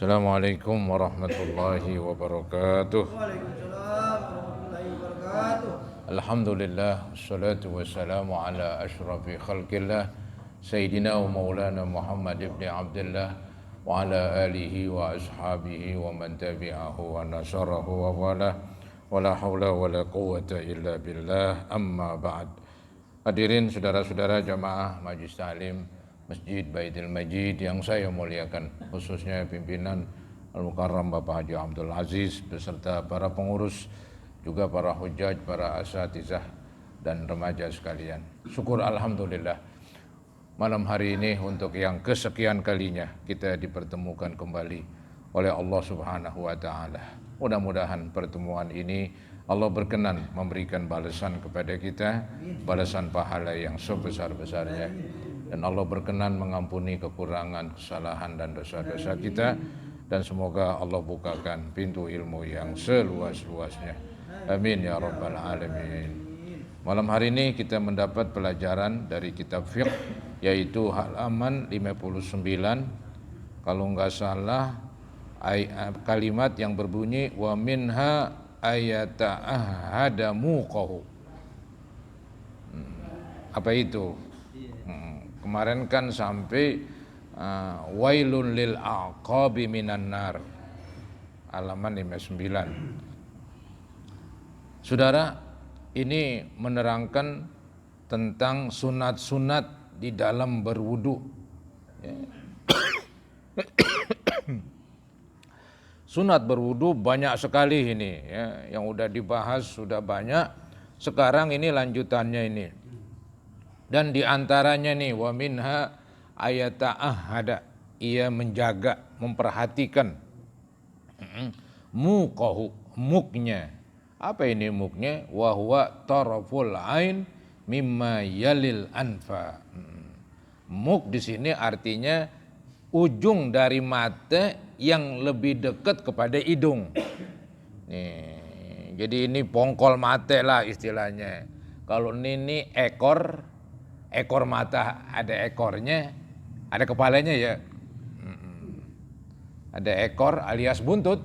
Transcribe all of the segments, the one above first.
Assalamualaikum warahmatullahi wabarakatuh. Waalaikumsalam warahmatullahi wabarakatuh. Alhamdulillah, wassalatu wassalamu ala asyrafil khalqillah Sayyidina wa maulana Muhammad ibn Abdullah wa ala alihi wa ashabihi wa man tabi'ahu wa nasarahu wa wala wa la hawla wa la quwwata illa billah, amma ba'd. Hadirin saudara-saudara jamaah Majlis Ta'lim Masjid Baitul Majid yang saya muliakan, khususnya pimpinan Al-Mukarram Bapak Haji Abdul Aziz beserta para pengurus, juga para hujjaj, para asatizah dan remaja sekalian. Syukur alhamdulillah, malam hari ini untuk yang kesekian kalinya kita dipertemukan kembali oleh Allah Subhanahu wa taala. Mudah-mudahan pertemuan ini Allah berkenan memberikan balasan kepada kita, balasan pahala yang sebesar-besarnya, dan Allah berkenan mengampuni kekurangan, kesalahan dan dosa-dosa kita, dan semoga Allah bukakan pintu ilmu yang seluas-luasnya. Amin ya rabbal alamin. Malam hari ini kita mendapat pelajaran dari kitab fiqh, yaitu halaman 59, kalau enggak salah kalimat yang berbunyi wa minha ayata'ahada muqahu. Apa itu? Kemarin kan sampai wailun lil aqabi minan nar, halaman 59. Saudara, ini menerangkan tentang sunat-sunat di dalam berwudu. Sunat berwudu banyak sekali ini ya, yang udah dibahas sudah banyak. Sekarang ini lanjutannya ini. Dan diantaranya nih wa minha ayata'ahada, ia menjaga, memperhatikan muqahu, muknya. Apa ini muknya? Wa huwa taraful ain mimma yalil anfa. Muk di sini artinya ujung dari mata yang lebih dekat kepada hidung. Nih, jadi ini pongkol mata lah istilahnya. Kalau ini ekor mata, ada ekornya, ada kepalanya ya. Ada ekor alias buntut.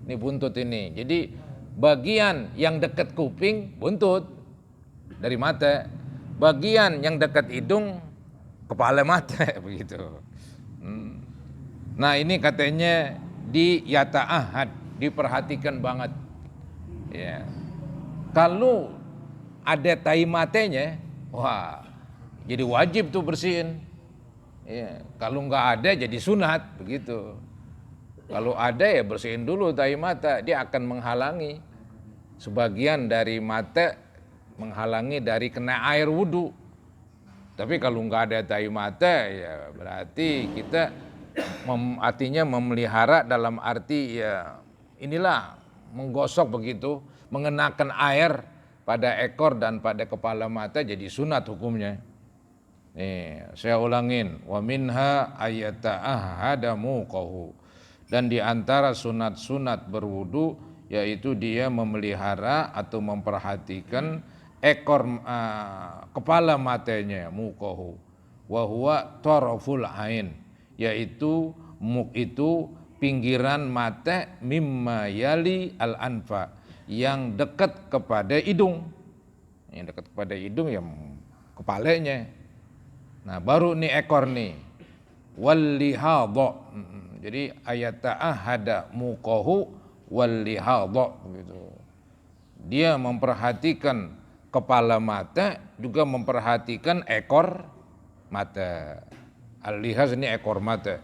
Ini buntut ini. Jadi bagian yang dekat kuping buntut dari mata, bagian yang dekat hidung kepala mata begitu. Nah ini katanya di yata'ahad, diperhatikan banget. Ya. Kalau ada tai matanya, wah, jadi wajib tuh bersihin. Ya. Kalau nggak ada jadi sunat begitu. Kalau ada ya bersihin dulu tai mata, dia akan menghalangi sebagian dari mata, menghalangi dari kena air wudu. Tapi kalau nggak ada tai mata ya berarti kita artinya memelihara dalam arti ya inilah menggosok begitu, mengenakan air pada ekor dan pada kepala mata jadi sunat hukumnya. Nih, saya ulangin, wa minha ayata'ahada muqahu. Dan di antara sunat-sunat berwudu yaitu dia memelihara atau memperhatikan ekor kepala matanya, muqahu. Wa huwa taraful ain, yaitu muk itu pinggiran mata mimma yali al anfa, yang dekat kepada hidung. Yang dekat kepada hidung ya kepalanya. Nah baru nih ekor nih wal lihadha. Jadi ayata'ahada muqahu wal lihadha gitu. Dia memperhatikan kepala mata, juga memperhatikan ekor mata. Al-lihaz ini ekor mata.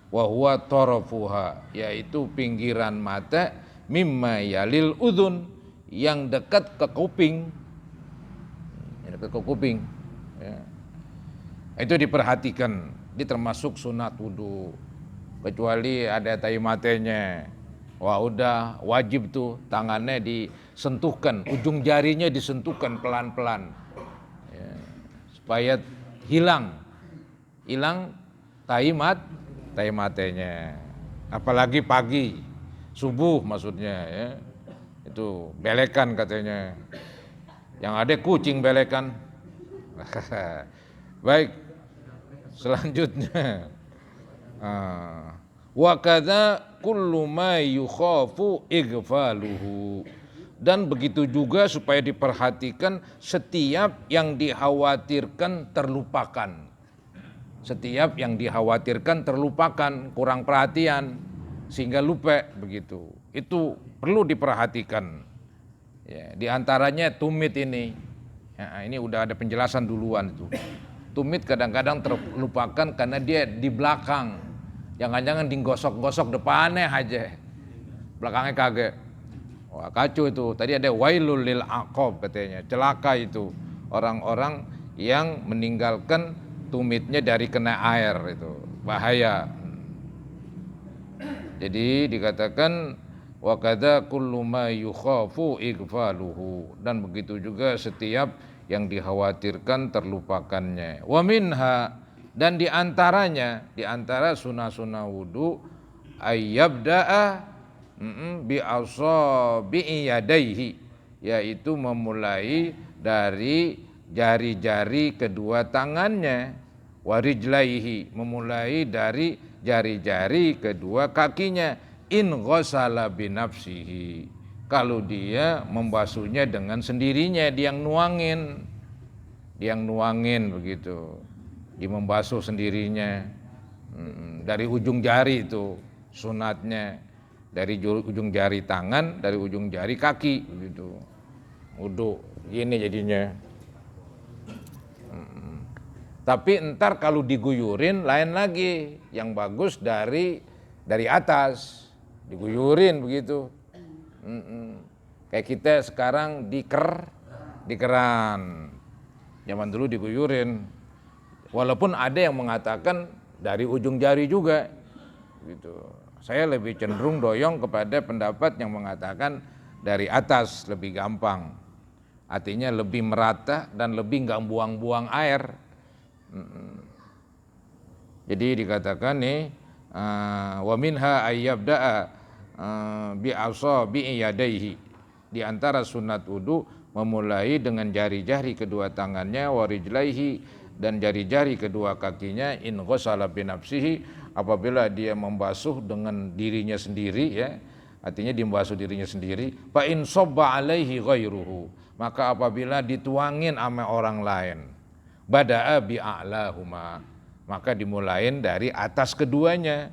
Wa huwa tarafuha, yaitu pinggiran mata mimma yalil udhun, yang dekat ke kuping. Yang dekat ke kuping. Ya. Itu diperhatikan, ini termasuk sunat wudu. Kecuali ada tai matanya, wah udah wajib tuh tangannya disentuhkan, ujung jarinya disentuhkan pelan-pelan ya, supaya hilang tai matanya. Apalagi pagi, subuh maksudnya ya, itu belekan katanya, yang ada kucing belekan. Baik, selanjutnya Wa kadza kullu ma yukhafu ighfaluhu. Dan begitu juga supaya diperhatikan setiap yang dikhawatirkan terlupakan. Setiap yang dikhawatirkan terlupakan, kurang perhatian sehingga lupa begitu. Itu perlu diperhatikan. Ya, di antaranya tumit ini. Ya, ini udah ada penjelasan duluan itu. Tumit kadang-kadang terlupakan karena dia di belakang. Jangan-jangan digosok-gosok depannya aja. Belakangnya kagak. Wah, kacau itu. Tadi ada wailul lil aqab katanya. Celaka itu orang-orang yang meninggalkan tumitnya dari kena air itu. Bahaya. Jadi dikatakan wa kadza kullu ma yukhafu ighfaluhu, dan begitu juga setiap yang dikhawatirkan terlupakannya. Wa minha, dan di antara sunah-sunah wudu ayyabda'a bi asabi'i yadaihi, yaitu memulai dari jari-jari kedua tangannya, warijlaihi, memulai dari jari-jari kedua kakinya, in ghasala binafsihi, kalau dia membasuhnya dengan sendirinya, dia yang nuangin begitu, dia membasuh sendirinya dari ujung jari itu sunatnya, dari ujung jari tangan, dari ujung jari kaki begitu. Wudu ini jadinya. Tapi entar kalau diguyurin lain lagi, yang bagus dari atas diguyurin begitu. Kayak kita sekarang di keran, zaman dulu diguyurin. Walaupun ada yang mengatakan dari ujung jari juga gitu. Saya lebih cenderung doyong kepada pendapat yang mengatakan dari atas lebih gampang, artinya lebih merata dan lebih nggak buang-buang air. Jadi dikatakan nih wa minha ayyabda'a bi asabi'i yadaihi, di antara sunat wudu memulai dengan jari-jari kedua tangannya, warijlaihi, dan jari-jari kedua kakinya, in ghasala bi nafsihi, apabila dia membasuh dengan dirinya sendiri, ya artinya dia membasuh dirinya sendiri. Fa in sabba alaihi ghairuhu, maka apabila dituangin sama orang lain, bada'a bi a'lahuma, maka dimulain dari atas keduanya,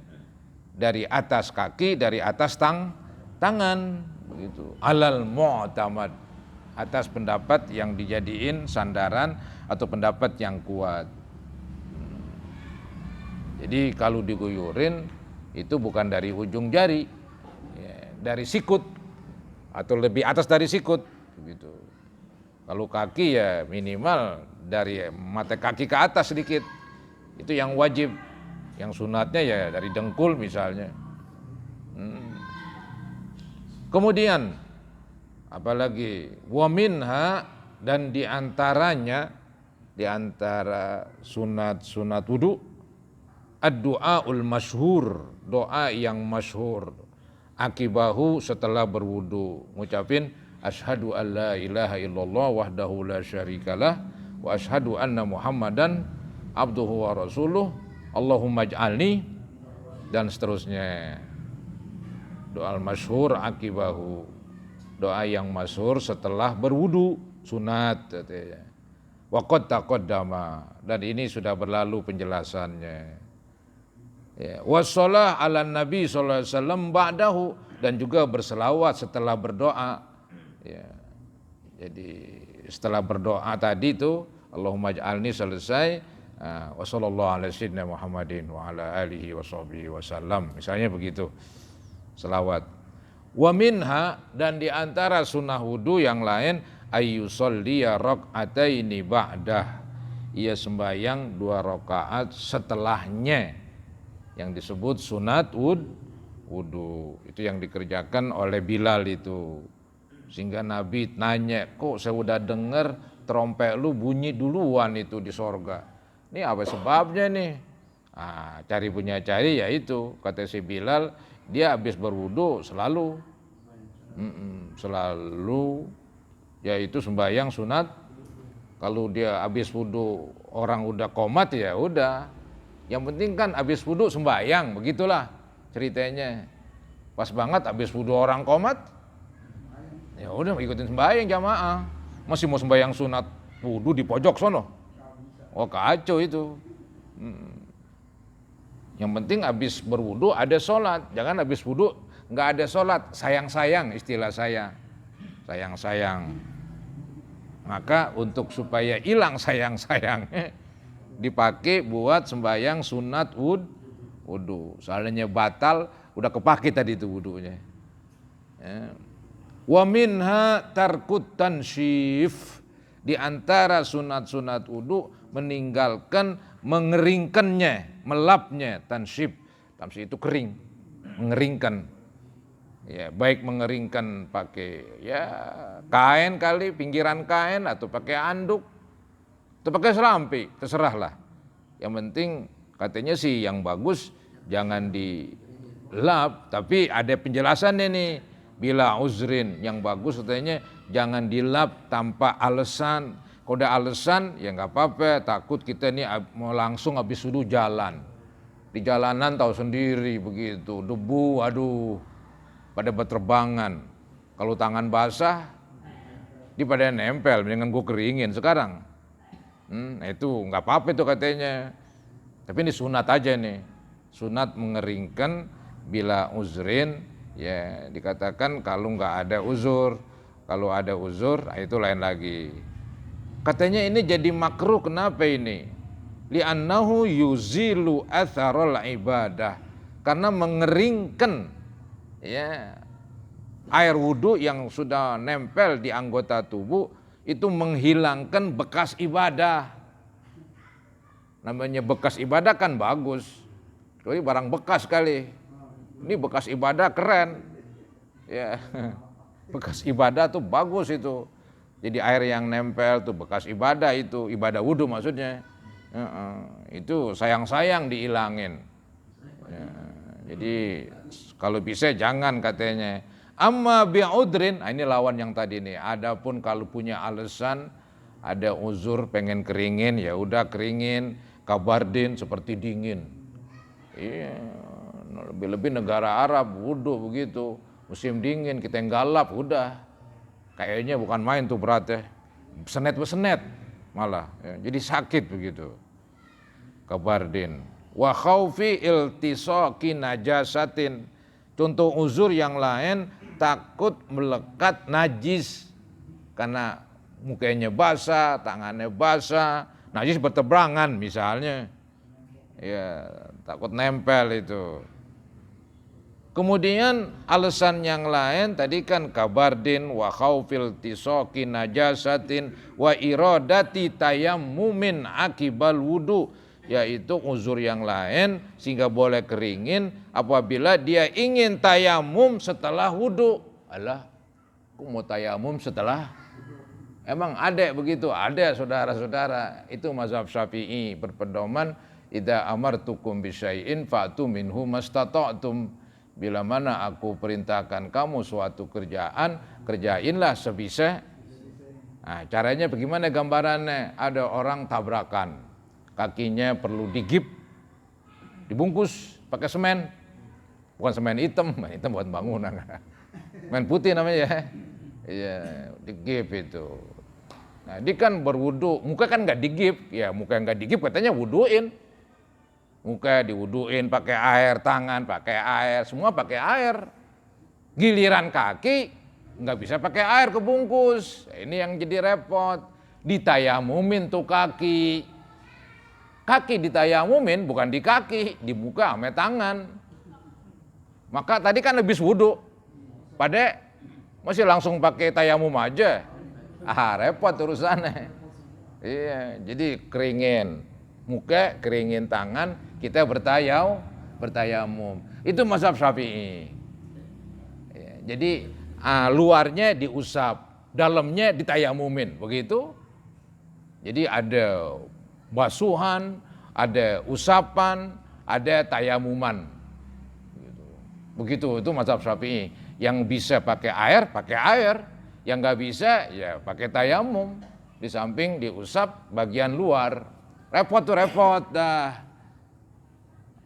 dari atas kaki, dari atas tangan begitu. Alal mu'tamad, atas pendapat yang dijadiin sandaran atau pendapat yang kuat. Jadi kalau diguyurin itu bukan dari ujung jari, ya, dari sikut atau lebih atas dari sikut begitu. Kalau kaki ya minimal dari mata kaki ke atas sedikit, itu yang wajib. Yang sunatnya ya dari dengkul misalnya. Kemudian apalagi wa minha, dan diantaranya, diantara sunat wudu ad-du'aul masyhur, doa yang masyhur, akibahu, setelah berwudu, ngucapin asyhadu an la ilaha illallah wahdahu la syarikalah wa asyhadu anna muhammadan abduhu wa rasuluh Allahumma ij'alni, dan seterusnya. Doa masyhur akibahu, doa yang masyhur setelah berwudu, sunat katanya. Wa qad taqaddama, dan ini sudah berlalu penjelasannya. Ya, wassalah ala nabi sallallahu alaihi wasallam ba'dahu, dan juga berselawat setelah berdoa. Ya. Jadi setelah berdoa tadi itu Allahumma ij'alni selesai, wa sallallahu ala sayyidina Muhammadin wa ala alihi wa sahbihi wasallam, misalnya begitu selawat. Wa minha, dan di antara sunnah wudu yang lain ayyusolliya rak'ataini ba'dah, ia sembahyang 2 rakaat setelahnya, yang disebut sunat wudu. Itu yang dikerjakan oleh Bilal itu, sehingga Nabi nanya, kok saya udah dengar trompet lu bunyi duluan itu di sorga, ini apa sebabnya nih? Cari punya cari, ya itu kata si Bilal, dia habis berwudu selalu yaitu sembahyang sunat. Kalau dia habis wudu orang udah komat, ya udah, yang penting kan habis wudu sembahyang, begitulah ceritanya. Pas banget habis wudhu orang komat, ya udah ikutin sembahyang jamaah. Masih mau sembahyang sunat wudhu di pojok sono. Oh kacau itu. Yang penting habis berwudhu ada sholat, jangan habis wudhu nggak ada sholat, sayang-sayang istilah saya, sayang-sayang. Maka untuk supaya hilang sayang-sayangnya dipakai buat sembahyang sunat wudhu. Soalnya batal, udah kepake tadi itu wudhunya. Ya. Wa minha tarkut tanshif, di antara sunat-sunat wudhu meninggalkan mengeringkannya, melapnya, tanshif. Tanshif itu kering, mengeringkan. Ya, baik mengeringkan pakai ya kain kali, pinggiran kain atau pakai anduk atau pakai serampi, terserahlah. Yang penting katanya sih yang bagus jangan dilap, tapi ada penjelasannya nih. Bila uzrin, yang bagus katanya jangan dilap tanpa alasan. Kalau ada alasan ya nggak apa-apa, takut kita nih mau langsung habis wudhu jalan. Di jalanan tahu sendiri begitu, debu, aduh, pada berterbangan. Kalau tangan basah, di pada nempel, mendingan gue keringin sekarang. Itu nggak apa-apa itu katanya. Tapi ini sunat aja nih, sunat mengeringkan bila uzrin. Ya dikatakan kalau nggak ada uzur, kalau ada uzur itu lain lagi. Katanya ini jadi makruh, kenapa ini? Li'annahu yuzilu atharul ibadah, karena mengeringkan ya air wudhu yang sudah nempel di anggota tubuh itu menghilangkan bekas ibadah. Namanya bekas ibadah kan bagus, jadi barang bekas kali. Ini bekas ibadah keren, ya bekas ibadah tuh bagus itu. Jadi air yang nempel tuh bekas ibadah, itu ibadah wudhu maksudnya. Itu sayang-sayang dihilangin. Ya, jadi kalau bisa jangan katanya. Amma bi'udrin, ini lawan yang tadi nih. Adapun kalau punya alasan, ada uzur pengen keringin, ya udah keringin. Kabardin seperti dingin. Iya. Lebih-lebih negara Arab wudhu begitu, musim dingin kita yang galap udah kayaknya bukan main tuh beratnya, senet malah ya, jadi sakit begitu. Kabardin wa khaufi iltisaqi najasatin, contoh uzur yang lain takut melekat najis karena mukanya basah, tangannya basah, najis bertebarangan misalnya, ya takut nempel itu. Kemudian alasan yang lain tadi kan kabardin wa khaufil tisaqi najasatin wa iradati tayammumin akibal wudu, yaitu uzur yang lain sehingga boleh keringin apabila dia ingin tayamum setelah wudu. Alah, aku mau tayamum setelah, emang ada begitu? Ada saudara-saudara, itu mazhab Syafi'i berpedoman idza amartukum bisyai'in fa'tu minhu mastata'tum. Bila mana aku perintahkan kamu suatu kerjaan, kerjainlah sebisa. Nah, caranya bagaimana gambarannya? Ada orang tabrakan, kakinya perlu digip, dibungkus pakai semen, bukan semen hitam buat bangunan, semen putih namanya ya, iya digip itu. Nah, dia kan berwudu, muka kan nggak digip, ya muka nggak digip katanya wuduin. Muka diwuduin pakai air, tangan pakai air, semua pakai air. Giliran kaki nggak bisa pakai air kebungkus. Ini yang jadi repot. Ditayamumin tuh kaki. Kaki ditayamumin bukan di kaki, di muka sama tangan. Maka tadi kan habis wudu, pada masih langsung pakai tayamum aja. Repot urusannya. Iya, jadi keringin muka, keringin tangan, kita bertayamum. Itu mazhab Syafi'i. Ya, jadi luarnya diusap, dalamnya ditayamumin, begitu. Jadi ada basuhan, ada usapan, ada tayamuman. Begitu, itu mazhab Syafi'i. Yang bisa pakai air, yang nggak bisa ya pakai tayamum. Di samping diusap bagian luar. Repot dah.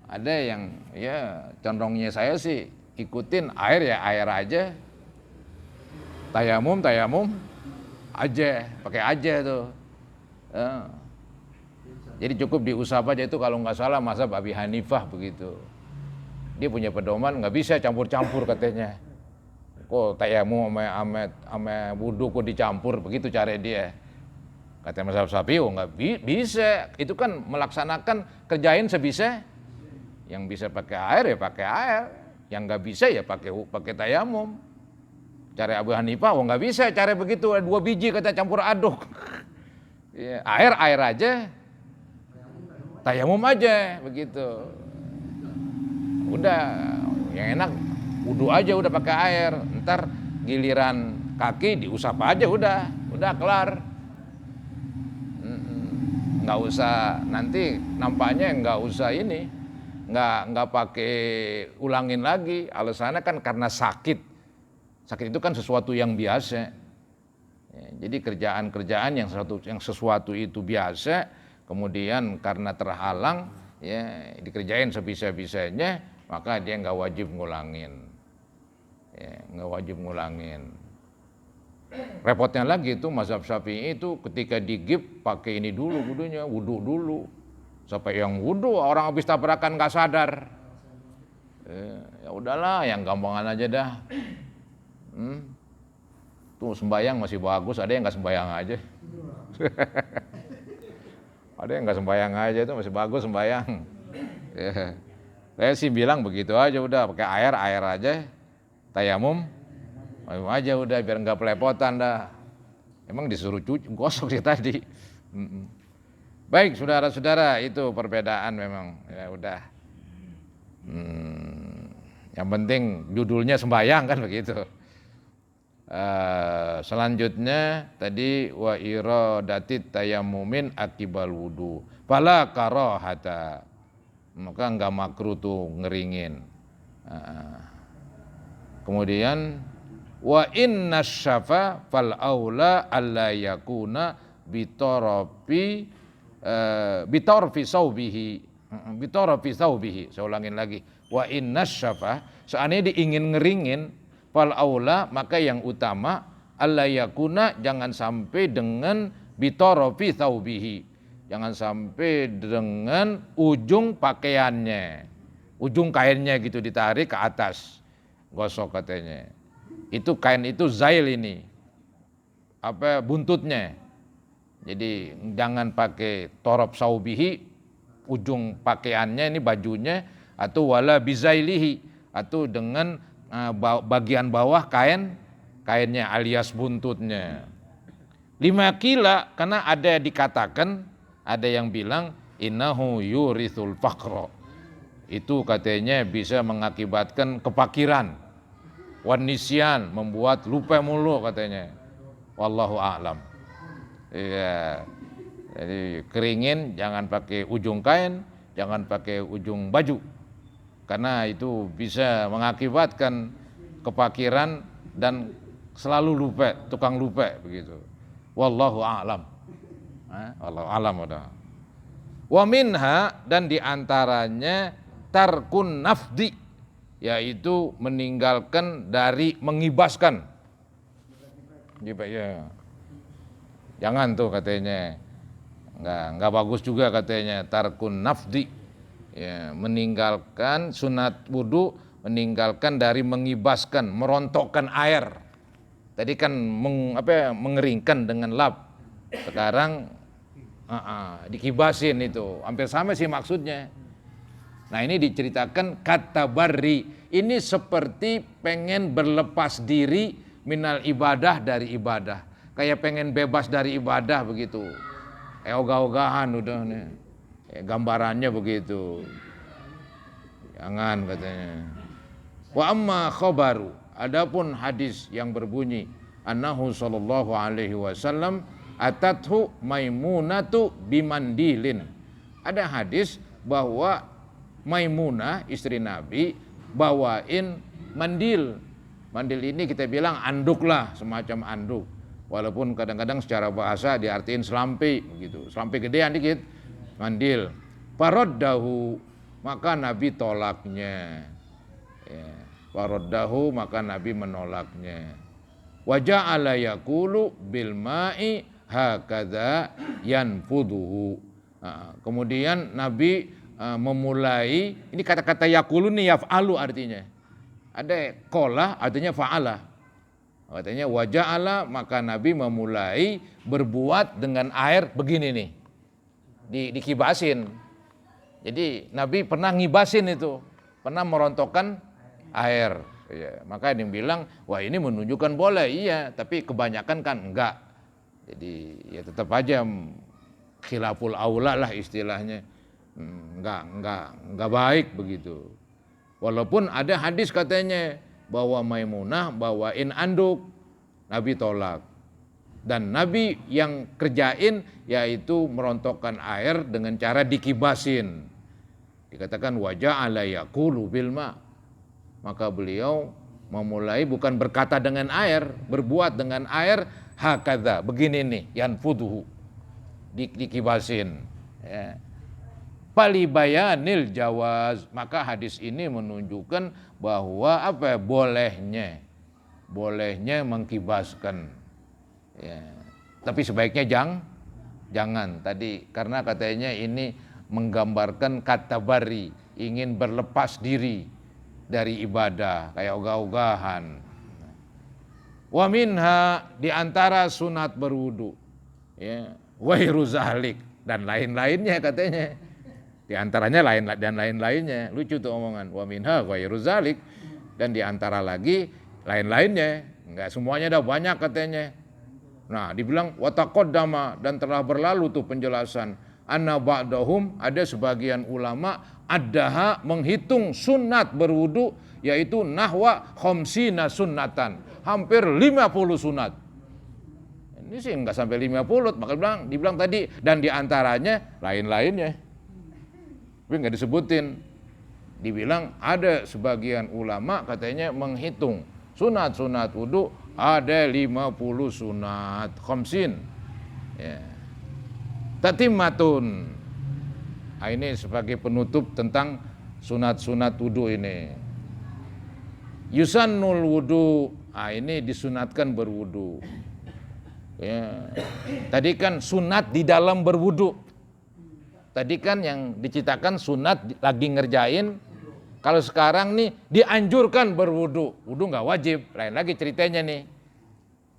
Ada yang ya condongnya saya sih ikutin air ya air aja. Tayamum aja, pakai aja tuh. Eh, Jadi cukup diusap aja itu kalau nggak salah mazhab Abi Hanifah begitu. Dia punya pedoman nggak bisa campur-campur katanya. Kok tayamum sama wudu kok dicampur begitu cara dia. Kata mazhab Syafi'i nggak bisa. Itu kan melaksanakan kerjain sebisa. Yang bisa pakai air ya pakai air. Yang nggak bisa ya pakai tayamum. Cara Abu Hanifah nggak bisa cara begitu 2 biji kata campur aduk. Ya, air aja. Tayamum aja begitu. Udah yang enak wudu aja udah pakai air. Ntar giliran kaki diusap aja udah kelar. Nggak usah nanti nampaknya nggak usah ini nggak pakai ulangin lagi. Alasannya kan karena sakit itu kan sesuatu yang biasa. Ya, jadi kerjaan yang sesuatu itu biasa. Kemudian karena terhalang, ya dikerjain sebisa-bisanya, maka dia nggak wajib ngulangin. Ya, nggak wajib ngulangin. Repotnya lagi itu mazhab Syafi'i itu ketika digib pakai ini dulu wudunya, wudu dulu. Sampai yang wudu orang habis tabrakan nggak sadar. Ya udahlah, yang gampangan aja dah. Tuh sembayang masih bagus, ada yang nggak sembayang aja. Ada yang nggak sembayang aja itu masih bagus sembayang. Ya. Saya sih bilang begitu aja udah pakai air aja, tayamum aja udah biar nggak pelepotan dah. Emang disuruh cuci gosok sih tadi. Baik saudara-saudara itu perbedaan memang ya udah. Yang penting judulnya sembayang kan begitu. Selanjutnya tadi wa iradatit tayammumin akibal wudu fala karahata, maka enggak makruh tuh ngeringin. Kemudian wa inna syafa fal aula alla yakuna bitarafi saubihi. Saya ulangin lagi, wa inna syafa, seandainya diingin ngeringin, fal aula, maka yang utama alla yakuna, jangan sampai dengan bitarafi saubihi, jangan sampai dengan ujung pakaiannya, ujung kainnya gitu ditarik ke atas, gosok katanya. Itu kain itu zail ini, buntutnya. Jadi jangan pakai torop saubihi, ujung pakaiannya ini bajunya, atau wala bizailihi, atau dengan bagian bawah kainnya alias buntutnya. 5 kila, karena ada dikatakan, ada yang bilang innahu yurithul faqra, itu katanya bisa mengakibatkan kepakiran, wan nisyan, membuat lupa mulu katanya. Wallahu a'lam. Ya, jadi keringin jangan pakai ujung kain, jangan pakai ujung baju, karena itu bisa mengakibatkan kepakiran dan selalu lupa, tukang lupa begitu. Wallahu a'lam. Wallahu a'lam udah. Wa minha, dan diantaranya tarkun nafdi, yaitu meninggalkan dari mengibaskan. Ya. Jangan tuh katanya, nggak bagus juga katanya tarkun nafdi, ya, meninggalkan sunat wudu, meninggalkan dari mengibaskan, merontokkan air. Tadi kan mengeringkan dengan lap, sekarang dikibasin, itu hampir sama sih maksudnya. Nah ini diceritakan kata barri, ini seperti pengen berlepas diri minal ibadah, dari ibadah, kayak pengen bebas dari ibadah begitu. Ogah-ogahan udah nih. Gambarannya begitu. Jangan katanya. Wa amma khabaru, adapun hadis yang berbunyi annahu sallallahu alaihi wasallam atathu Maimunatu bimandilin. Ada hadis bahwa Maimunah istri Nabi bawain mandil. Mandil ini kita bilang anduk lah, semacam anduk. Walaupun kadang-kadang secara bahasa diartiin selampi begitu. Selampi gedean dikit, mandil. Faraddahu, maka Nabi tolaknya. Ya. Faraddahu, maka Nabi menolaknya. Wa ja'ala yaqulu bil ma'i hakadha yanfuduhu. Kemudian Nabi memulai, ini kata-kata yaqulu nih yaf'alu artinya. Ada qala artinya fa'ala. Katanya wa ja'ala, maka Nabi memulai berbuat dengan air begini nih. Dikibasin. Jadi Nabi pernah ngibasin itu, pernah merontokkan air. Ya, maka dia bilang, wah ini menunjukkan boleh, iya, tapi kebanyakan kan enggak. Jadi ya tetap aja khilaful aula lah istilahnya, enggak baik begitu. Walaupun ada hadis katanya bahwa Maimunah bawain anduk, Nabi tolak. Dan Nabi yang kerjain yaitu merontokkan air dengan cara dikibasin. Dikatakan waja'ala yaqulu bil ma'. Maka beliau memulai bukan berkata dengan air, berbuat dengan air hakadha, begini nih, yanfuduhu, dikibasin. Ya. Palibayanil jawaz, maka hadis ini menunjukkan bahwa bolehnya mengkibaskan. Ya. Tapi sebaiknya jangan tadi, karena katanya ini menggambarkan katabari, ingin berlepas diri dari ibadah, kayak ogah-ogahan. Wa minha, diantara sunat berwudu, ya, wairu zalik, dan lain-lainnya katanya. Di antaranya lain-lainnya. Lucu tuh omongan. Wa minha wairu zalik, dan diantara lagi lain-lainnya. Enggak semuanya, dah banyak katanya. Nah, dibilang wa taqaddama, dan telah berlalu tuh penjelasan. Anna ba'dahum, ada sebagian ulama addaha, menghitung sunat berwudu, yaitu nahwa khamsina sunnatan, hampir 50 sunat. Ini sih enggak sampai 50, maka dibilang tadi, dan diantaranya lain-lainnya. Tapi enggak disebutin. Dibilang ada sebagian ulama katanya menghitung sunat-sunat wudu ada 50 sunat, khamsin. Ya. Tatimmatun. Ini sebagai penutup tentang sunat-sunat wudu ini. Yusannul wudu, ini disunatkan berwudu. Ya. Tadi kan sunat di dalam berwudu. Tadi kan yang diceritakan sunat lagi ngerjain. Kalau sekarang nih dianjurkan berwudu. Wudu nggak wajib, lain lagi ceritanya nih.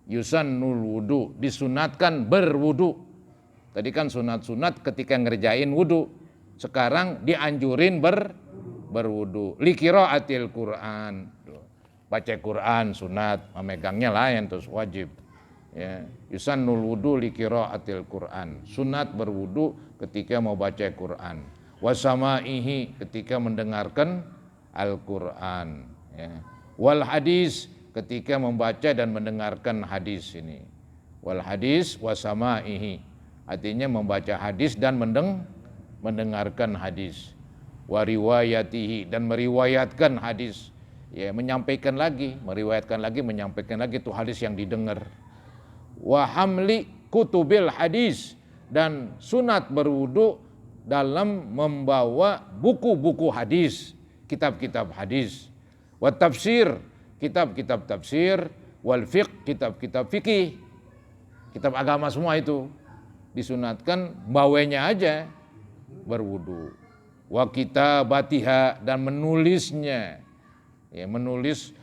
Yusannul wudu, disunatkan berwudu. Tadi kan sunat-sunat ketika ngerjain wudu. Sekarang dianjurin berwudu. Liqiraatil Quran. Baca Quran sunat, memegangnya lain terus wajib. Ya, yusannul wudu liqiraatil Quran. Sunat berwudu ketika mau baca Quran. Wasamaihi, ketika mendengarkan Al-Quran. Ya. Wal hadis, ketika membaca dan mendengarkan hadis ini. Wal hadis wasamaihi, artinya membaca hadis dan mendengarkan hadis. Wariwayatihi, dan meriwayatkan hadis. Ya, menyampaikan lagi, menyampaikan lagi itu hadis yang didengar. Wa hamli kutubil hadis, dan sunat berwudu dalam membawa buku-buku hadis, kitab-kitab hadis. Wa tafsir, kitab-kitab tafsir. Wal fiqh, kitab-kitab fikih, kitab agama semua itu disunatkan bawanya aja berwudu. Wa kitabatiha, dan menulisnya, ya, menulis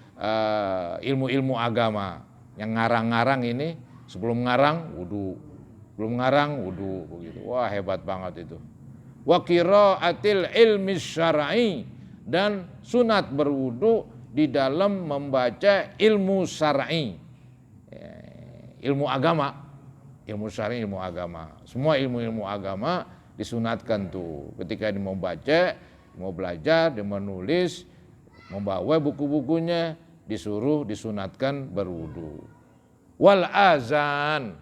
ilmu-ilmu agama. Yang ngarang-ngarang ini sebelum ngarang wudu, begitu. Wah, hebat banget itu. Wa qiraatil ilmi syar'i, dan sunat berwudu di dalam membaca ilmu syar'i, ilmu agama, ilmu syar'i, ilmu agama. Semua ilmu-ilmu agama disunatkan tuh. Ketika dia mau baca, mau belajar, dia menulis, membawa buku-bukunya, disunatkan berwudu. Wal azan,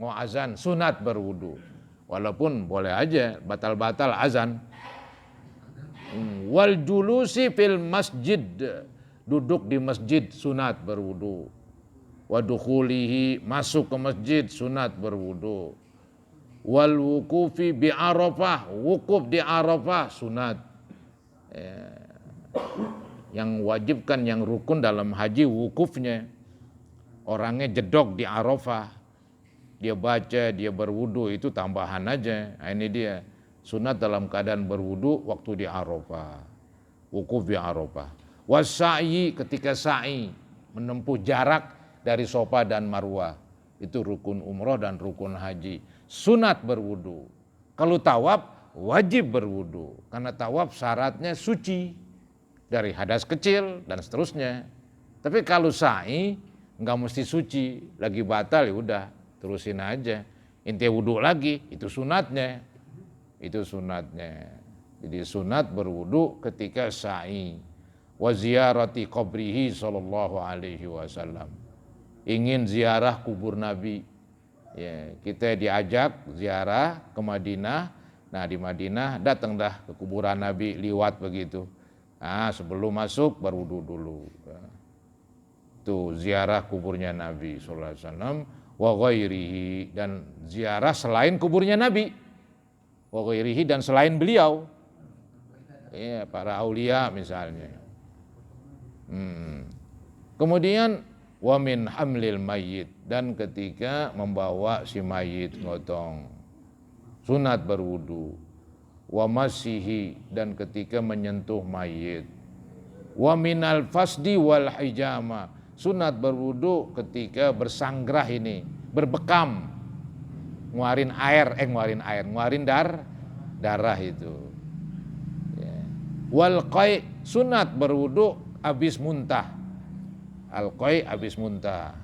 mau azan sunat berwudu. Walaupun boleh aja batal-batal azan. Wal julusi fil masjid, duduk di masjid sunat berwudu. Wa dukhulihi, masuk ke masjid sunat berwudu. Wal wukufi bi Arafah, wukuf di Arafah sunat. Yang wajibkan, yang rukun dalam haji wukufnya. Orangnya jedok di Arafah, dia baca, dia berwudu, itu tambahan aja. Nah, ini dia sunat dalam keadaan berwudu waktu di Arafah, wukuf di Arafah. Wassa'i, ketika sa'i, menempuh jarak dari Sofa dan Marwah, itu rukun umroh dan rukun haji. Sunat berwudu. Kalau tawaf wajib berwudu, karena tawaf syaratnya suci dari hadas kecil dan seterusnya. Tapi kalau sa'i nggak mesti suci, lagi batal ya udah terusin aja. Inti wudu lagi, itu sunatnya. Itu sunatnya. Jadi sunat berwudu ketika sa'i. Wa ziyarati qabrihi sallallahu alaihi wasallam. Ingin ziarah kubur Nabi. Ya, kita diajak ziarah ke Madinah. Nah, di Madinah datang dah ke kuburan Nabi, liwat begitu. Nah, sebelum masuk berwudu dulu. Itu ziarah kuburnya Nabi sallallahu alaihi wasallam wa ghairihi, dan ziarah selain kuburnya Nabi. Wa ghairihi, dan selain beliau. Ya, para aulia misalnya. Kemudian wa min hamlil mayyit, dan ketika membawa si mayit ngotong, sunat berwudu. Wa masihi, dan ketika menyentuh mayit. Wa minal fasdi wal hijama, sunat berwudu ketika bersanggrah ini, berbekam, nguarin darah itu. Wal qai, sunat berwudu habis muntah. Al qai habis muntah,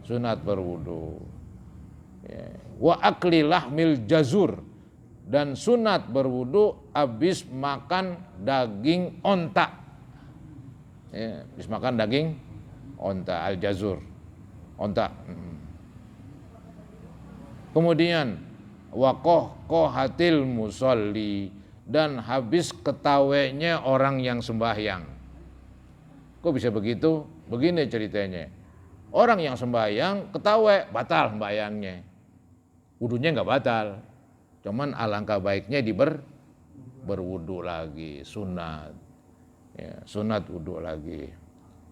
sunat berwudu. Wa akli lahmil jazur, dan sunat berwudu habis makan daging onta. Habis makan daging onta, al jazur, onta. Kemudian waqohatil musolli, dan habis ketawenya orang yang sembahyang. Kok bisa begitu? Begini ceritanya. Orang yang sembahyang ketawa, batal sembahyangnya. Wudunya nggak batal. Cuman alangkah baiknya berwudu lagi, sunat. Ya, sunat wudu lagi.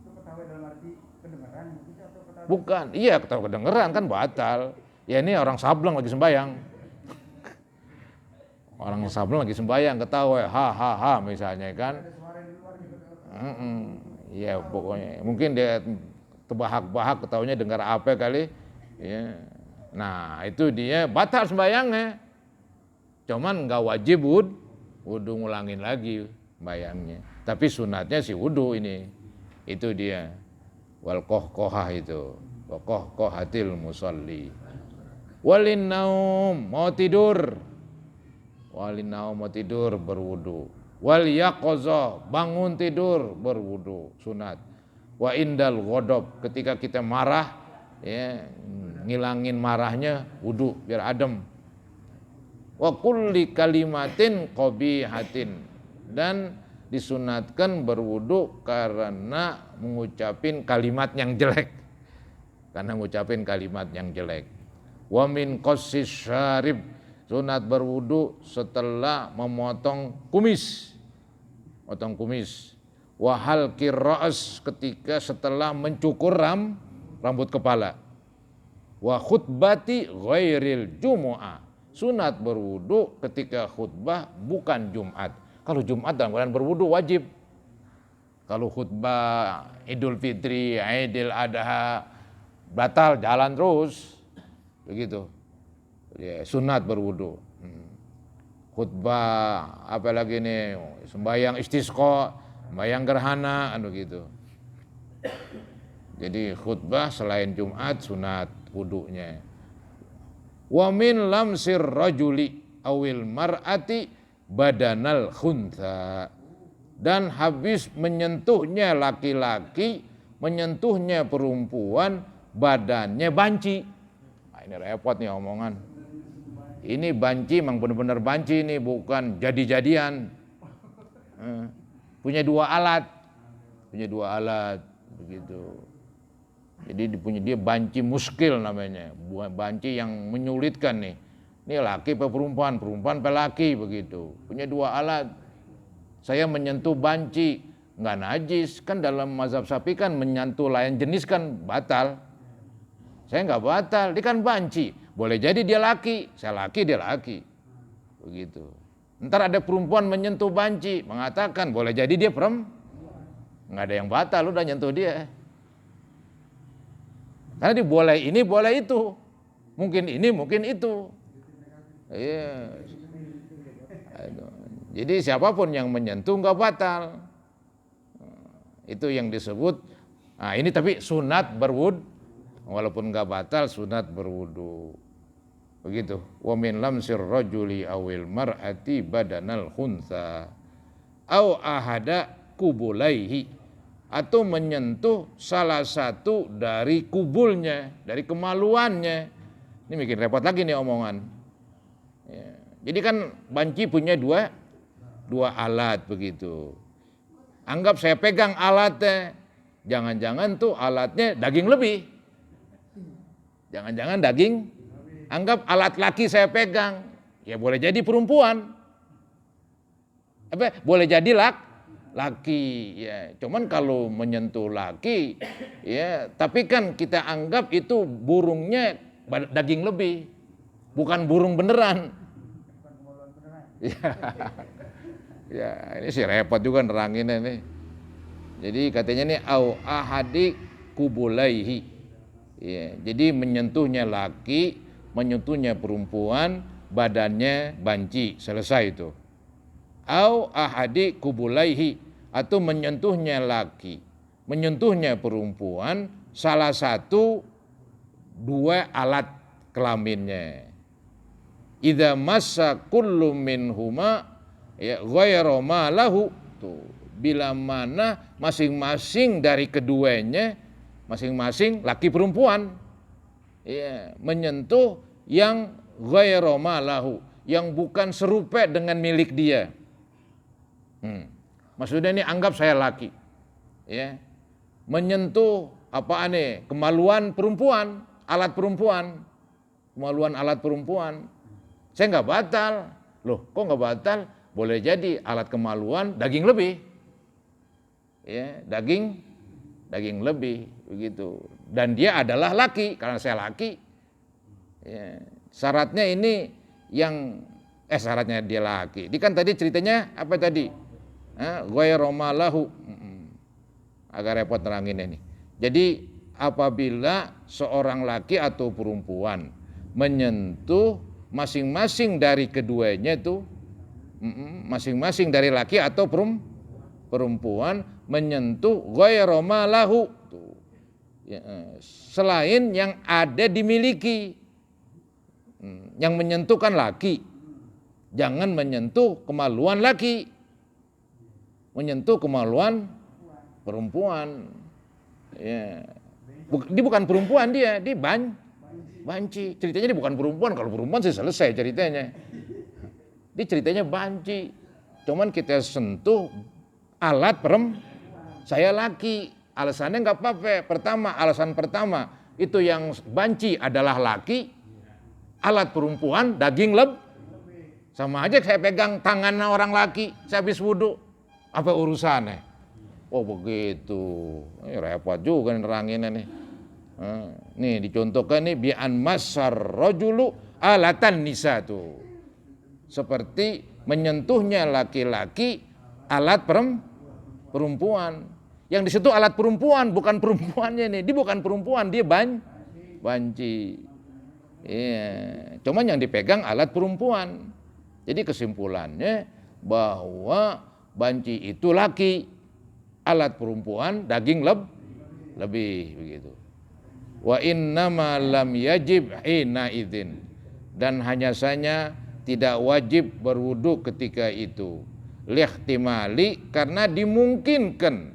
Ketawa dalam arti kedengaran atau ketawa? Bukan, iya ketawa kedengeran kan batal. Ya ini orang sableng lagi sembahyang. Orang sableng lagi sembahyang ketawa, ha misalnya kan. Ada suara di luar gitu. Ya pokoknya mungkin dia terbahak-bahak ketawanya dengar apa kali. Ya. Nah itu dia batal sembahyangnya. Cuman nggak wajib wudu ngulangin lagi sembahyangnya. Tapi sunatnya si wudu ini. Itu dia. Wal qohqohah itu. Wa qohqohatil musolli. Walin naum, mau tidur. Walin naum, mau tidur berwudu. Wal yaqozoh, bangun tidur berwudu, sunat. Wa indal ghodob, ketika kita marah, ya, ngilangin marahnya, wudu biar adem. Wa kulli kalimatin qabihatin, dan disunatkan berwudu karena mengucapin kalimat yang jelek. Karena mengucapin kalimat yang jelek. Wa min qassis syarib, sunat berwudu setelah memotong kumis. Potong kumis. Wa halqir ra's, ketika setelah mencukur rambut kepala. Wa khutbati ghairil jumu'ah, sunat berwudu ketika khutbah bukan Jumat. Kalau Jumat dalam keadaan berwudu wajib. Kalau khutbah Idul Fitri, Idul Adha, batal, jalan terus. Begitu. Ya, sunat berwudu. Khutbah apalagi nih, sembahyang istisqa, sembahyang gerhana, gitu. Jadi khutbah selain Jumat sunat wudunya. Wa min lamsir rajuli awil mar'ati badanal khuntha, dan habis menyentuhnya laki-laki, menyentuhnya perempuan, badannya banci. Nah, ini repot nih omongan. Ini banci, memang benar-benar banci ini, bukan jadi-jadian. Punya dua alat begitu. Jadi dia banci muskil namanya, banci yang menyulitkan nih. Ini laki apa perempuan, perempuan apa laki begitu. Punya dua alat. Saya menyentuh banci, nggak najis. Kan dalam mazhab Syafi'i kan menyentuh lain jenis kan batal. Saya nggak batal, dia kan banci. Boleh jadi dia laki, saya laki, dia laki. Begitu. Ntar ada perempuan menyentuh banci, mengatakan boleh jadi dia perempuan. Nggak ada yang batal, udah nyentuh dia. Karena dia boleh ini, boleh itu. Mungkin ini, mungkin itu. Iya. Jadi siapapun yang menyentuh nggak batal. Itu yang disebut. Nah ini tapi sunat berwudu. Walaupun nggak batal, sunat berwudu. Begitu. Wa min lamsir rajuli awil mar'ati badanal khunsa au ahada kubulaihi, atau menyentuh salah satu dari kubulnya, dari kemaluannya. Ini bikin repot lagi nih omongan. Ya. Jadi kan banci punya dua alat begitu. Anggap saya pegang alatnya, jangan-jangan tuh alatnya daging lebih. Jangan-jangan daging, anggap alat laki saya pegang, ya boleh jadi perempuan. Boleh jadi laki, ya. Cuman kalau menyentuh laki, ya, tapi kan kita anggap itu burungnya daging lebih, bukan burung beneran. Ya, ini sih repot juga neranginnya nih. Jadi katanya nih au ahadi kubulaihi. Ya, jadi menyentuhnya laki, menyentuhnya perempuan, badannya banci, selesai itu. Au ahadi kubulaihi, atau menyentuhnya laki, menyentuhnya perempuan, salah satu dua alat kelaminnya. Idza massa kullu minhuma ya ghayra ma lahu, tuh bila mana masing-masing dari keduanya, masing-masing laki perempuan, ya, menyentuh yang ghayra ma lahu, yang bukan serupa dengan milik dia. Maksudnya ini anggap saya laki, ya, menyentuh apa aneh kemaluan perempuan, alat perempuan, kemaluan alat perempuan, saya nggak batal. Loh, kok nggak batal? Boleh jadi alat kemaluan daging lebih, ya, daging lebih begitu. Dan dia adalah laki karena saya laki. Ya, syaratnya ini yang syaratnya dia laki. Ini kan tadi ceritanya apa tadi? Ghayra ma lahu. Agak repot nerangin ini. Jadi apabila seorang laki atau perempuan menyentuh masing-masing dari keduanya itu, masing-masing dari laki atau perempuan menyentuh ghayra ma lahu, selain yang ada dimiliki. Yang menyentuh kan laki, jangan menyentuh kemaluan laki, menyentuh kemaluan perempuan. Ya. Dia bukan perempuan, dia banci. Ceritanya dia bukan perempuan. Kalau perempuan sih selesai ceritanya. Dia ceritanya banci. Cuman kita sentuh alat saya laki. Alasannya nggak apa-apa. Alasan pertama itu yang banci adalah laki. Alat perempuan daging sama aja saya pegang tangan orang laki, saya habis wudu. Apa urusannya? Oh begitu. Repot juga neranginnya nih. Nih dicontohkan nih bi'an masar rajulu alatan nisa tuh. Seperti menyentuhnya laki-laki alat perempuan. Yang di situ alat perempuan, bukan perempuannya nih. Dia bukan perempuan, dia banci. Iya, cuman yang dipegang alat perempuan. Jadi kesimpulannya bahwa banci itu laki, alat perempuan daging lebih begitu. Wa innama lam yajib hina idzin, dan hanya saja tidak wajib berwudu ketika itu. Lihtimali, karena dimungkinkan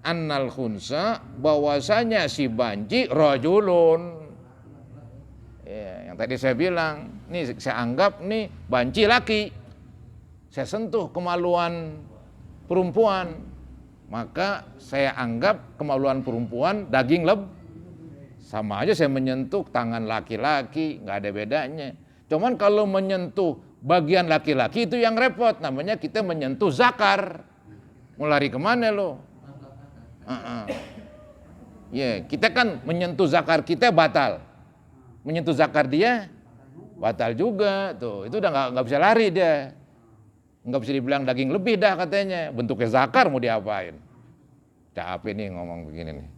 annal khunsa, bahwasanya si banci rajulun. Ya, yang tadi saya bilang, nih saya anggap nih banci laki, saya sentuh kemaluan perempuan, maka saya anggap kemaluan perempuan daging sama aja saya menyentuh tangan laki-laki, nggak ada bedanya. Cuman kalau menyentuh Bagian laki-laki itu yang repot, namanya kita menyentuh zakar. Mau lari kemana lo? Ya, kita kan menyentuh zakar kita batal. Menyentuh zakar dia batal juga tuh. Itu udah nggak bisa lari dia. Nggak bisa dibilang daging lebih dah katanya. Bentuknya zakar mau diapain? Capek nih ngomong begini nih.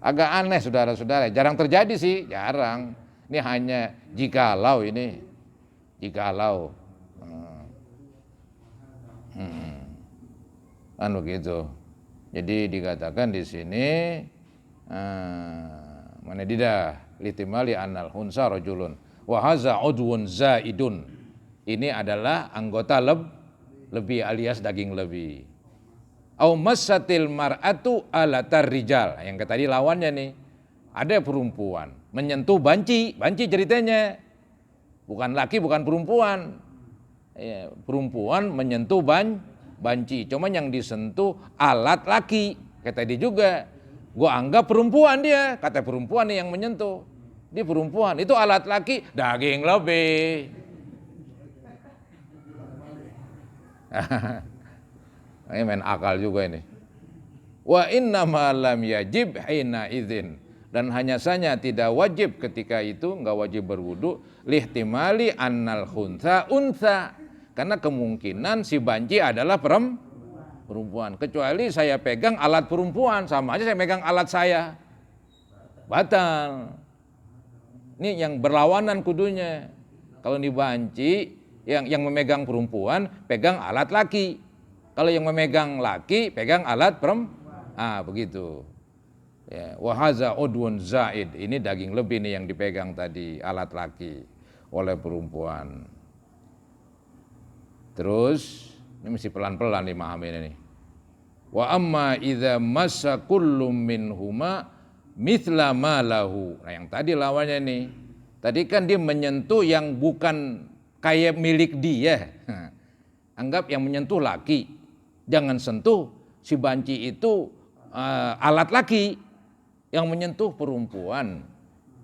Agak aneh saudara-saudara. Jarang terjadi sih, jarang. Ini hanya jikalau ini. Jikalau. Kan begitu. Jadi dikatakan di sini mana didah litimali anal hunsa rajulun wa haza udwun zaidun. Ini adalah anggota lebih alias daging lebih. Au massatil mar'atu alatar rijal. Yang tadi lawannya nih. Ada perempuan menyentuh banci ceritanya. Bukan laki, bukan perempuan. Ya, perempuan menyentuh banci. Cuma yang disentuh alat laki. Kayak tadi juga. Gua anggap perempuan dia. Kata perempuan nih yang menyentuh. Dia perempuan. Itu alat laki, daging lebih. Ini main akal juga ini. Wa inna ma lam yajib hina idzin. Dan hanya saja tidak wajib ketika itu, enggak wajib berwudu lihtimali annal khuntha untha. Karena kemungkinan si banci adalah perempuan. Kecuali saya pegang alat perempuan, sama aja saya pegang alat saya. Batal. Ini yang berlawanan kudunya. Kalau ini banci, yang memegang perempuan pegang alat laki. Kalau yang memegang laki pegang alat perempuan. Begitu. Ya, wahaza udwun zaid. Ini daging lebih nih yang dipegang tadi alat laki oleh perempuan. Terus ini mesti pelan-pelan dimahami ini. Wa amma idza massa kullu minhuma mithla ma lahu. Nah, yang tadi lawannya nih. Tadi kan dia menyentuh yang bukan kayak milik dia. Anggap yang menyentuh laki. Jangan sentuh si banci itu alat laki. Yang menyentuh perempuan.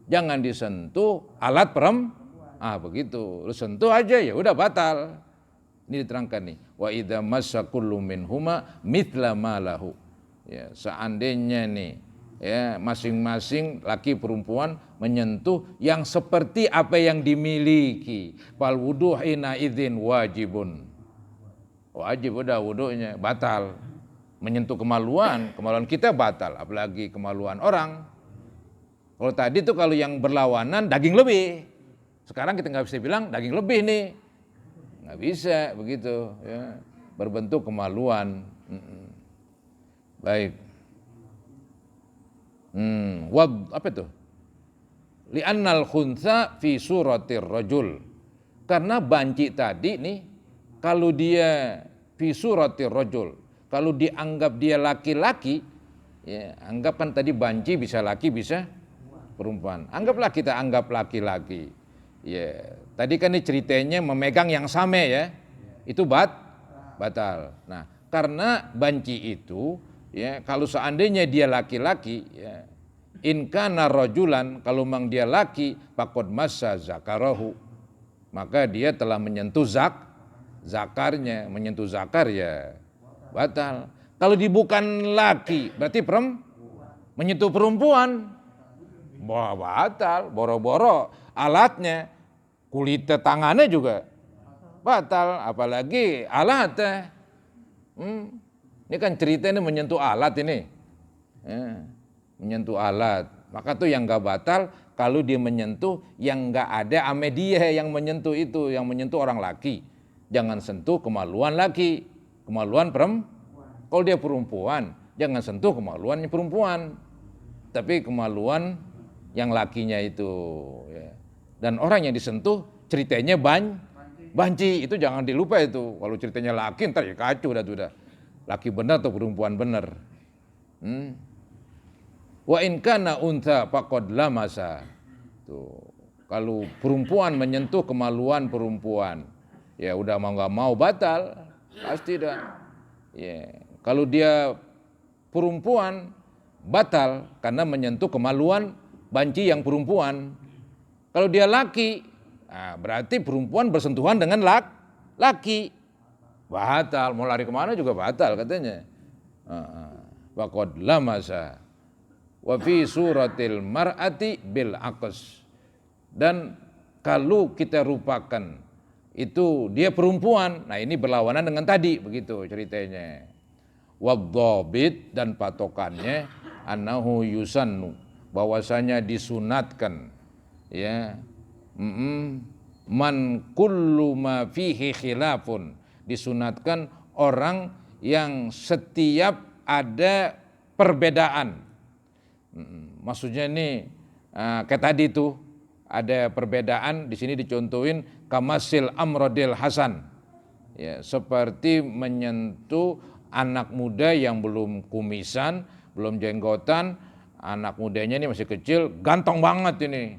Jangan disentuh alat perempuan. Begitu. Lu sentuh aja ya udah batal. Ini diterangkan nih. Wa idza massa kullu minhuma mithla ma lahu. Ya, seandainya nih ya masing-masing laki perempuan menyentuh yang seperti apa yang dimiliki. Fal wudu hina idzin wajibun. Wajib udah wudunya batal. Menyentuh kemaluan kita batal, apalagi kemaluan orang. Kalau tadi tuh kalau yang berlawanan daging lebih. Sekarang kita nggak bisa bilang daging lebih nih. Nggak bisa begitu ya. Berbentuk kemaluan. Baik. Apa itu? Li'annal khuntha fi suratir rajul. Karena banci tadi nih kalau dia fi suratir rajul, kalau dianggap dia laki-laki, ya, anggap kan tadi banci bisa laki bisa perempuan. Anggaplah kita anggap laki-laki. Ya, tadi kan ini ceritanya memegang yang sama ya. Itu batal. Nah, karena banci itu ya kalau seandainya dia laki-laki ya, in kana rajulan, kalau memang dia laki, faqad massa zakarahu, maka dia telah menyentuh zakarnya, menyentuh zakar ya batal. Kalau dia bukan laki berarti menyentuh perempuan, batal. Boro-boro alatnya, kulit tangannya juga batal, apalagi alatnya. Ini kan cerita ini menyentuh alat ini. Ya, menyentuh alat. Maka tuh yang gak batal kalau dia menyentuh yang gak ada ame dia yang menyentuh itu, yang menyentuh orang laki. Jangan sentuh kemaluan laki, kemaluan perempuan. Kalau dia perempuan, jangan sentuh kemaluannya perempuan. Tapi kemaluan yang lakinya itu. Ya. Dan orang yang disentuh ceritanya banci, itu jangan dilupa itu. Kalau ceritanya laki ntar ya kacau dah tuh dah. Laki benar atau perempuan benar. Wa in kana untha faqad lamasa. Tuh. Kalau perempuan menyentuh kemaluan perempuan, ya udah mau enggak mau batal, pasti dah. Ya. Kalau dia perempuan batal karena menyentuh kemaluan banci yang perempuan. Kalau dia laki Nah, berarti perempuan bersentuhan dengan laki. Batal, mau lari kemana juga batal katanya. Waqad lamasa wa fi suratil mar'ati bil aqs. Dan kalau kita rupakan itu dia perempuan, nah ini berlawanan dengan tadi begitu ceritanya. Wadhabit, dan patokannya annahu yusannu, bahwasanya disunatkan ya man kullu ma fihi khilafun, disunatkan orang yang setiap ada perbedaan. Maksudnya ini kayak tadi tuh ada perbedaan, di sini dicontohin kamasil amrodil hasan, ya, seperti menyentuh anak muda yang belum kumisan, belum jenggotan. Anak mudanya ini masih kecil, ganteng banget ini.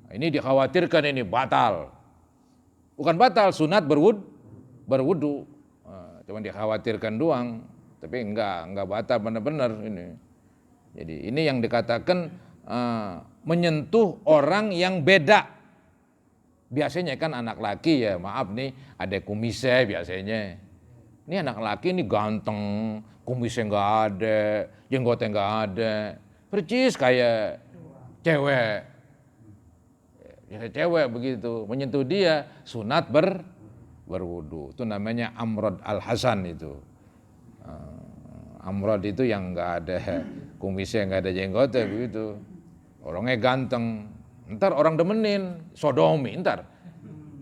Ini dikhawatirkan ini batal. Bukan batal, sunat berwudu. Cuma dikhawatirkan doang, tapi enggak batal benar-benar ini. Jadi ini yang dikatakan menyentuh orang yang beda. Biasanya kan anak laki ya, maaf nih, ada kumisnya biasanya. Ini anak laki ini ganteng, kumisnya enggak ada, jenggotnya enggak ada. Percis kayak cewek. Ya, cewek begitu, menyentuh dia sunat berwudu. Itu namanya amrod al-hasan itu. Amrod itu yang enggak ada kumisnya, enggak ada jenggotnya begitu. Orangnya ganteng. Ntar orang demenin, sodomi ntar.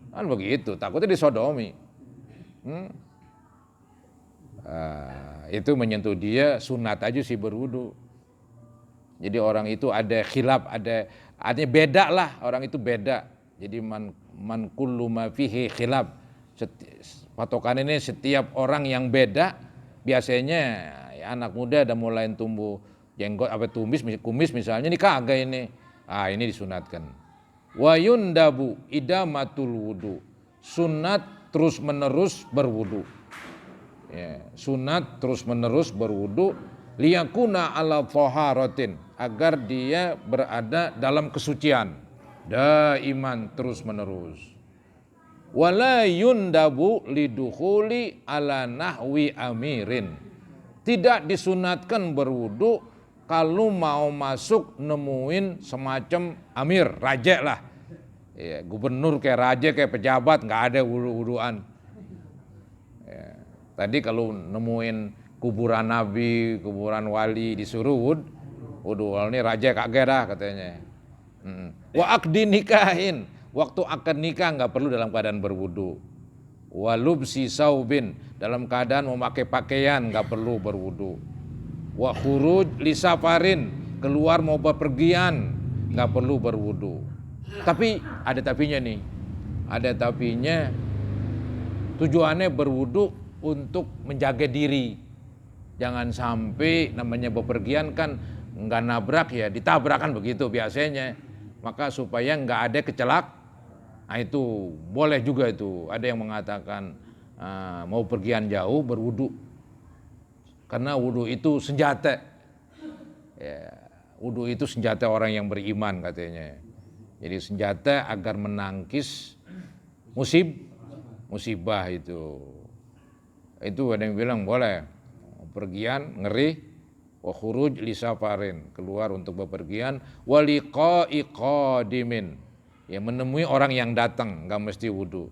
Kan begitu, takutnya disodomi. Itu menyentuh dia sunat aja sih berwudu. Jadi orang itu ada khilaf, artinya beda lah, orang itu beda. Jadi man kullu ma fihi khilaf. Patokan ini setiap orang yang beda, biasanya ya, anak muda udah mulai tumbuh jenggot kumis misalnya, ini kagak ini. Ini disunatkan. Wa yundabu idamatul wudu. Sunat terus menerus berwudu. Ya, sunat terus menerus berwudu liyakuna ala thaharatin, agar dia berada dalam kesucian daiman terus menerus. Wala yundabu lidukhuli ala nahwi amirin, tidak disunatkan berwudu kalau mau masuk nemuin semacam amir, raja lah ya, gubernur kayak raja kayak pejabat, nggak ada wudu-wuduan ya. Tadi kalau nemuin kuburan nabi, kuburan wali disuruh wudu, ini raja kagak dah katanya. Wa akdi nikahin, waktu akad nikah nggak perlu dalam keadaan berwudu. Wa lubsi saubin, dalam keadaan memakai pakaian nggak perlu berwudu. Wa khuruj lisafarin, keluar mau bepergian nggak perlu berwudu. Tapi ada tapinya nih, ada tapinya. Tujuannya berwudu untuk menjaga diri. Jangan sampai namanya bepergian kan nggak nabrak ya, ditabrak kan begitu biasanya. Maka supaya nggak ada nah itu boleh juga itu. Ada yang mengatakan mau pergian jauh berwudu, karena wudu itu senjata. Ya, wudu itu senjata orang yang beriman katanya. Jadi senjata agar menangkis musibah itu. Itu ada yang bilang boleh. Pergian ngeri, wa khuruj li safarin, keluar untuk bepergian, wa liqa'i qadimin, ya menemui orang yang datang, enggak mesti wudu.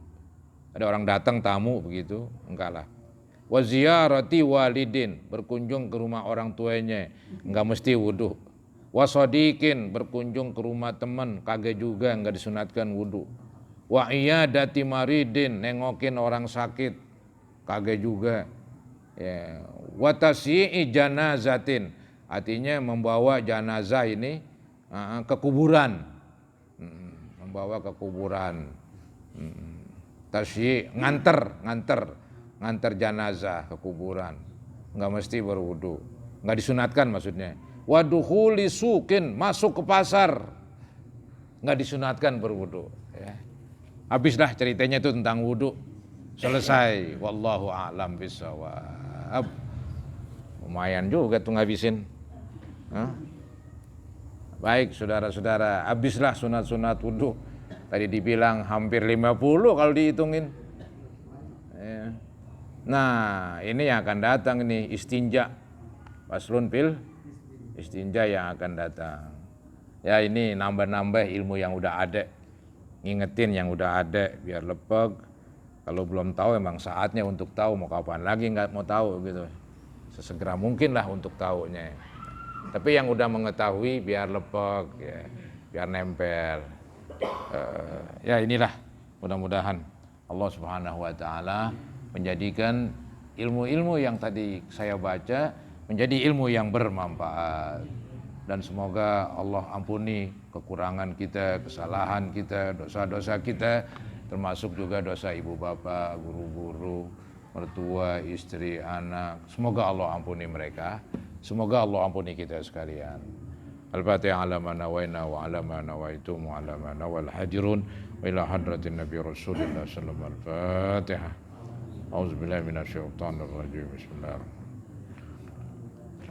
Ada orang datang tamu begitu, enggak lah. Wa ziyarati walidin, berkunjung ke rumah orang tuanya, enggak mesti wudu. Wa sadiqin, berkunjung ke rumah teman, kagak juga enggak disunatkan wudu. Wa iyadati maridin, nengokin orang sakit, kagak juga. Ya, wa tasyi'i janazatin, artinya membawa jenazah ini ke kuburan, membawa ke kuburan. Tasyi' nganter jenazah ke kuburan, nggak mesti berwudu, nggak disunatkan maksudnya. Wa dukhuli suqin, masuk ke pasar, nggak disunatkan berwudu. Ya. Habislah ceritanya itu tentang wudu. Selesai. Wallahu a'lam bishawab. Lumayan juga tuh ngabisin. Baik saudara-saudara, habislah sunat-sunat wudu. Tadi dibilang hampir 50 kalau dihitungin. Ya. Nah, ini yang akan datang nih istinja. Faslun fil istinja yang akan datang. Ya ini nambah-nambah ilmu yang udah ada. Ngingetin yang udah ada biar lepeg. Kalau belum tahu emang saatnya untuk tahu, mau kapan lagi nggak mau tahu gitu. Sesegera mungkin lah untuk tahunya. Tapi yang udah mengetahui biar lepeg ya, biar nempel. Ya inilah mudah-mudahan Allah Subhanahu wa taala menjadikan ilmu-ilmu yang tadi saya baca menjadi ilmu yang bermanfaat. Dan semoga Allah ampuni kekurangan kita, kesalahan kita, dosa-dosa kita, termasuk juga dosa ibu bapak, guru-guru, mertua, istri, anak. Semoga Allah ampuni mereka. Semoga Allah ampuni kita sekalian. Al-Fatihah ala ma nawaina wa ala ma nawaitum wa ala ma nawal hadirun wa ila hadratin Nabi Rasulullah sallallahu alaihi wasallam. Al-Fatihah. A'udzubillahi minasyaitonir rajim. Bismillahirrahmanirrahim.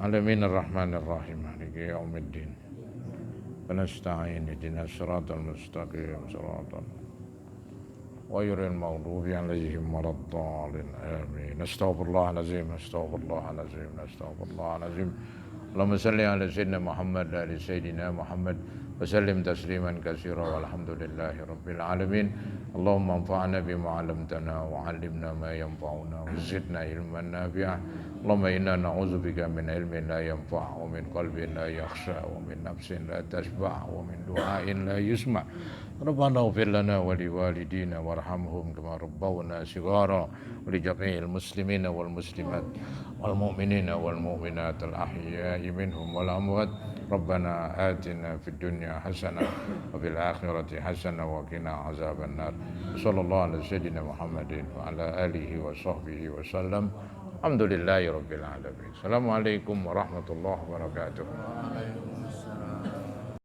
Alamin ar-Rahmanir Rahim. Maliki yaumiddin. Wa nasta'in ihdinas siratal mustaqim. Siratal ghairil maghdubi 'alaihim waladdallin. Amin. Astaghfirullahalazim. Astaghfirullahalazim. Astaghfirullahalazim. Allahumma salli ala sayyidina Muhammad wa ala sayyidina Muhammad wa sallim tasliman katsira walhamdulillahi rabbil alamin. Allahumma anfa'na bima 'allamtana wa 'allimna ma yanfa'una wa zidna ilman nafi'a. Allahumma inna na'udzubika min ilmin la yanfa' wa min qalbin la yakhsha wa min nafsin la tashba' wa min du'ain la yusma'. Rabbana ighfir lana wa liwalidina warhamhum kama rabbawna shighara wa li jami'il muslimina wal muslimat wal mu'minina wal mu'minat al ahya'i minhum wal amwat. Rabbana atina fid dunya hasanah wa fil akhirati hasanah wa qina azaban nar. Sallallahu ala sayyidina Muhammadin wa ala alihi wa sahbihi wa sallam. Alhamdulillahi rabbil alamin. Assalamualaikum warahmatullahi wabarakatuh.